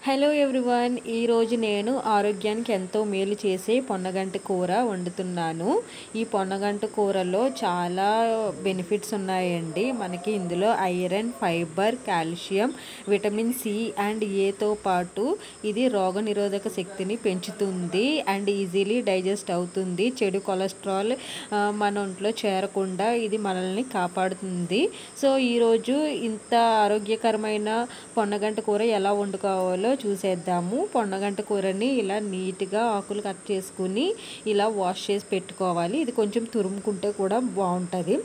Hello everyone, ఈరోజు నేను ఆరోగ్యానికి ఎంతో మేలు చేసే పొన్నగంటి కూర వండుతున్నాను. ఈ పొన్నగంటి కూరలో చాలా బెనిఫిట్స్ ఉన్నాయండి. మనకి ఇందులో iron, fibre, calcium, vitamin C and ఏతో పాటు ఇది రోగనిరోధక శక్తిని పెంచుతుంది అండ్ ఈజీలీ డైజెస్ట్ అవుతుంది. చెడు కొలెస్ట్రాల్ మన ఒంట్లో చేరకుండా ఇది మనల్ని కాపాడుతుంది. సో ఈరోజు ఇంత ఆరోగ్యకరమైన పొన్నగంటి కూర ఎలా వండుకోవాలో చూసేద్దాము. పొన్నగంటి కూరని ఇలా నీట్గా ఆకులు కట్ చేసుకుని ఇలా వాష్ చేసి పెట్టుకోవాలి. ఇది కొంచెం తురుముకుంటే కూడా బాగుంటుంది.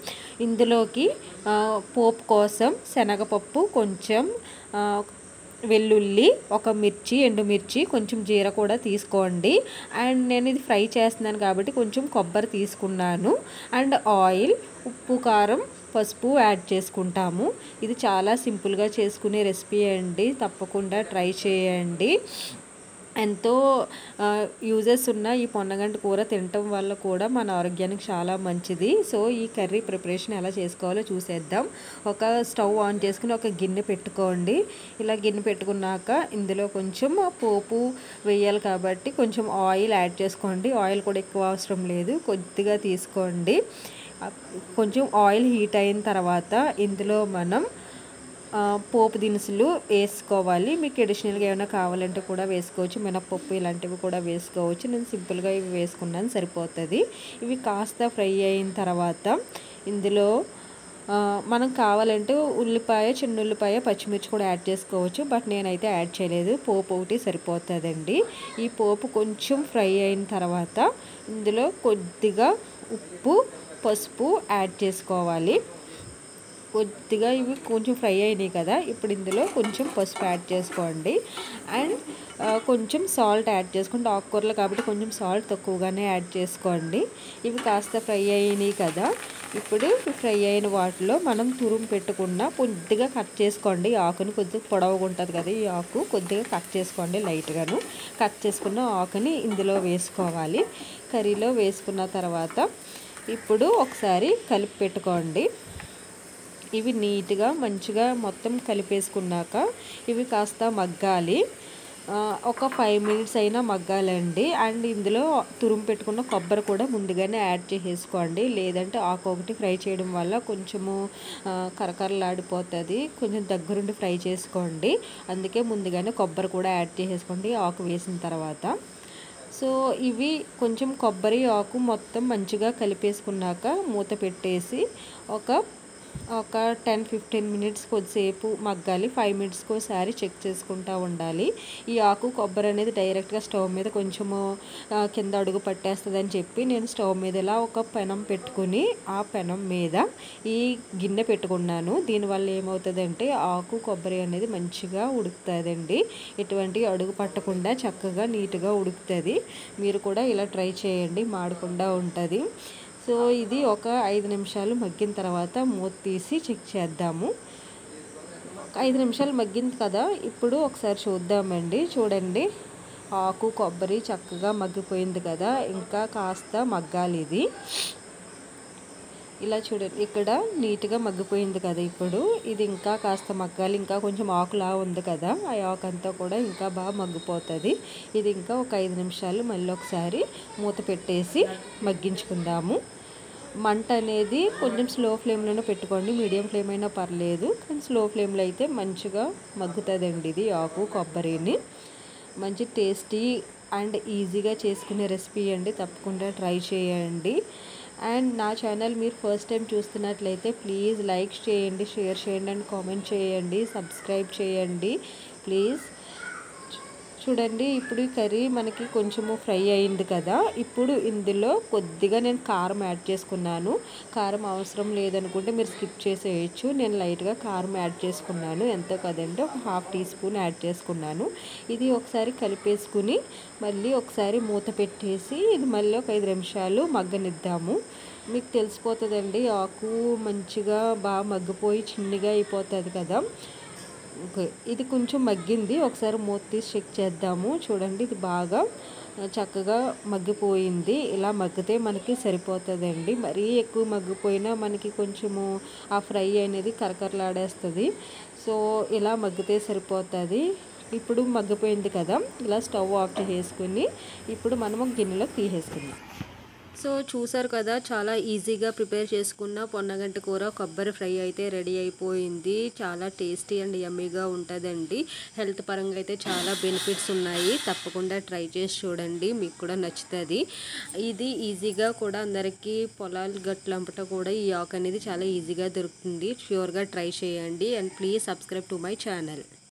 ఇందులోకి పోపు కోసం శనగపప్పు, కొంచెం వెల్లుల్లి, ఒక మిర్చి, ఎండుమిర్చి, కొంచెం జీర కూడా తీసుకోండి. అండ్ నేను ఇది ఫ్రై చేస్తున్నాను కాబట్టి కొంచెం కొబ్బరి తీసుకున్నాను. అండ్ ఆయిల్, ఉప్పు, కారం, పసుపు యాడ్ చేసుకుంటాము. ఇది చాలా సింపుల్గా చేసుకునే రెసిపీ అండి, తప్పకుండా ట్రై చేయండి. ఎంతో యూజెస్ ఉన్న ఈ పొన్నగంటి కూర తినటం వల్ల కూడా మన ఆరోగ్యానికి చాలా మంచిది. సో ఈ కర్రీ ప్రిపరేషన్ ఎలా చేసుకోవాలో చూసేద్దాం. ఒక స్టవ్ ఆన్ చేసుకుని ఒక గిన్నె పెట్టుకోండి. ఇలా గిన్నె పెట్టుకున్నాక ఇందులో కొంచెం పోపు వేయాలి కాబట్టి కొంచెం ఆయిల్ యాడ్ చేసుకోండి. ఆయిల్ కూడా ఎక్కువ అవసరం లేదు, కొద్దిగా తీసుకోండి. కొంచెం ఆయిల్ హీట్ అయిన తర్వాత ఇందులో మనం పోపు దినుసులు వేసుకోవాలి. మీకు అడిషనల్గా ఏమైనా కావాలంటే కూడా వేసుకోవచ్చు. మినపప్పు ఇలాంటివి కూడా వేసుకోవచ్చు. నేను సింపుల్గా ఇవి వేసుకున్నాను, సరిపోతుంది. ఇవి కాస్త ఫ్రై అయిన తర్వాత ఇందులో మనం కావాలంటే ఉల్లిపాయ, చిన్న ఉల్లిపాయ, పచ్చిమిర్చి కూడా యాడ్ చేసుకోవచ్చు. బట్ నేనైతే యాడ్ చేయలేదు, పోపు ఒకటి సరిపోతుందండి. ఈ పోపు కొంచెం ఫ్రై అయిన తర్వాత ఇందులో కొద్దిగా ఉప్పు, పసుపు యాడ్ చేసుకోవాలి. కొద్దిగా ఇవి కొంచెం ఫ్రై అయినాయి కదా, ఇప్పుడు ఇందులో కొంచెం పసుపు యాడ్ చేసుకోండి. అండ్ కొంచెం సాల్ట్ యాడ్ చేసుకోండి. ఆకుకూరలు కాబట్టి కొంచెం సాల్ట్ తక్కువగానే యాడ్ చేసుకోండి. ఇవి కాస్త ఫ్రై అయినాయి కదా, ఇప్పుడు ఫ్రై అయిన వాటిలో మనం తురుము పెట్టుకున్న కొద్దిగా కట్ చేసుకోండి. ఆకుని కొద్దిగా పొడవుగా ఉంటుంది కదా, ఈ ఆకు కొద్దిగా కట్ చేసుకోండి. లైట్గాను కట్ చేసుకున్న ఆకుని ఇందులో వేసుకోవాలి. కర్రీలో వేసుకున్న తర్వాత ఇప్పుడు ఒకసారి కలిపి పెట్టుకోండి. ఇవి నీట్గా మంచిగా మొత్తం కలిపేసుకున్నాక ఇవి కాస్త మగ్గాలి. ఒక 5 మినిట్స్ అయినా మగ్గాలండి. అండ్ ఇందులో తురుము పెట్టుకున్న కొబ్బరి కూడా ముందుగానే యాడ్ చేసేసుకోండి, లేదంటే ఆకు ఒకటి ఫ్రై చేయడం వల్ల కొంచెము కరకరలాడిపోతుంది. కొంచెం దగ్గరుండి ఫ్రై చేసుకోండి, అందుకే ముందుగానే కొబ్బరి కూడా యాడ్ చేసేసుకోండి ఆకు వేసిన తర్వాత. సో ఇవి కొంచెం కొబ్బరి, ఆకు మొత్తం మంచిగా కలిపేసుకున్నాక మూత పెట్టేసి ఒక 10-15 మినిట్స్ కొద్దిసేపు మగ్గాలి. 5 మినిట్స్కి ఒకసారి చెక్ చేసుకుంటూ ఉండాలి. ఈ ఆకు, కొబ్బరి అనేది డైరెక్ట్గా స్టవ్ మీద కొంచెము కింద అడుగు పట్టేస్తుందని చెప్పి నేను స్టవ్ మీద ఇలా ఒక పెనం పెట్టుకుని ఆ పెనం మీద ఈ గిన్నె పెట్టుకున్నాను. దీనివల్ల ఏమవుతుందంటే ఆకు, కొబ్బరి అనేది మంచిగా ఉడుకుతుందండి. ఎటువంటి అడుగు పట్టకుండా చక్కగా నీట్గా ఉడుకుతుంది. మీరు కూడా ఇలా ట్రై చేయండి, మాడకుండా ఉంటుంది. సో ఇది ఒక 5 నిమిషాలు మగ్గిన తర్వాత మూత తీసి చెక్ చేద్దాము. 5 నిమిషాలు మగ్గింది కదా, ఇప్పుడు ఒకసారి చూద్దామండి. చూడండి, ఆకు, కొబ్బరి చక్కగా మగ్గిపోయింది కదా, ఇంకా కాస్త మగ్గాలి ఇది. ఇలా చూడండి, ఇక్కడ నీట్గా మగ్గిపోయింది కదా. ఇప్పుడు ఇది ఇంకా కాస్త మగ్గాలి. ఇంకా కొంచెం ఆకులా ఉంది కదా, ఆ ఆకు అంతా కూడా ఇంకా బాగా మగ్గిపోతుంది. ఇది ఇంకా ఒక 5 నిమిషాలు మళ్ళీ ఒకసారి మూత పెట్టేసి మగ్గించుకుందాము. మంట అనేది కొంచెం స్లో ఫ్లేమ్లోనే పెట్టుకోండి, మీడియం ఫ్లేమ్ అయినా పర్లేదు, కానీ స్లో ఫ్లేమ్లో అయితే మంచిగా మగ్గుతుందండి. ఇది ఆకు, కొబ్బరిని మంచి టేస్టీ అండ్ ఈజీగా చేసుకునే రెసిపీ అండి, తప్పకుండా ట్రై చేయండి. అండ్ నా ఛానల్ మీరు ఫస్ట్ టైం చూస్తున్నట్లయితే ప్లీజ్ లైక్ చేయండి, షేర్ చేయండి అండ్ కామెంట్ చేయండి, సబ్స్క్రైబ్ చేయండి ప్లీజ్. చూడండి, ఇప్పుడు ఈ కర్రీ మనకి కొంచెము ఫ్రై అయింది కదా, ఇప్పుడు ఇందులో కొద్దిగా నేను కారం యాడ్ చేసుకున్నాను. కారం అవసరం లేదనుకుంటే మీరు స్కిప్ చేసేయచ్చు. నేను లైట్గా కారం యాడ్ చేసుకున్నాను, ఎంతో కదండి, ఒక 1/2 టీ స్పూన్ యాడ్ చేసుకున్నాను. ఇది ఒకసారి కలిపేసుకుని మళ్ళీ ఒకసారి మూత పెట్టేసి ఇది మళ్ళీ ఒక 5 నిమిషాలు మగ్గనిద్దాము. మీకు తెలిసిపోతుందండి, ఆకు మంచిగా బాగా మగ్గిపోయి చిన్నగా అయిపోతుంది కదా. ఓకే, ఇది కొంచెం మగ్గింది. ఒకసారి మూత తీసి చెక్ చేద్దాము. చూడండి, ఇది బాగా చక్కగా మగ్గిపోయింది. ఇలా మగ్గితే మనకి సరిపోతుందండి. మరీ ఎక్కువ మగ్గిపోయినా మనకి కొంచెము ఆ ఫ్రై అనేది కరకరలాడేస్తుంది. సో ఇలా మగ్గితే సరిపోతుంది. ఇప్పుడు మగ్గిపోయింది కదా, ఇలా స్టవ్ ఆఫ్ చేసుకుని ఇప్పుడు మనం గిన్నెలోకి తీసేసుకుందాం. సో చూసారు కదా, చాలా ఈజీగా ప్రిపేర్ చేసుకున్న పొన్నగంటి కూర కొబ్బరి ఫ్రై అయితే రెడీ అయిపోయింది. చాలా టేస్టీ అండ్ యమ్మీగా ఉంటుందండి. హెల్త్ పరంగా అయితే చాలా బెనిఫిట్స్ ఉన్నాయి. తప్పకుండా ట్రై చేసి చూడండి, మీకు కూడా నచ్చుతుంది. ఇది ఈజీగా కూడా అందరికీ పొలాలు గట్లంపట కూడా ఈ ఆకు అనేది చాలా ఈజీగా దొరుకుతుంది. ష్యూర్గా ట్రై చేయండి and please subscribe to my channel.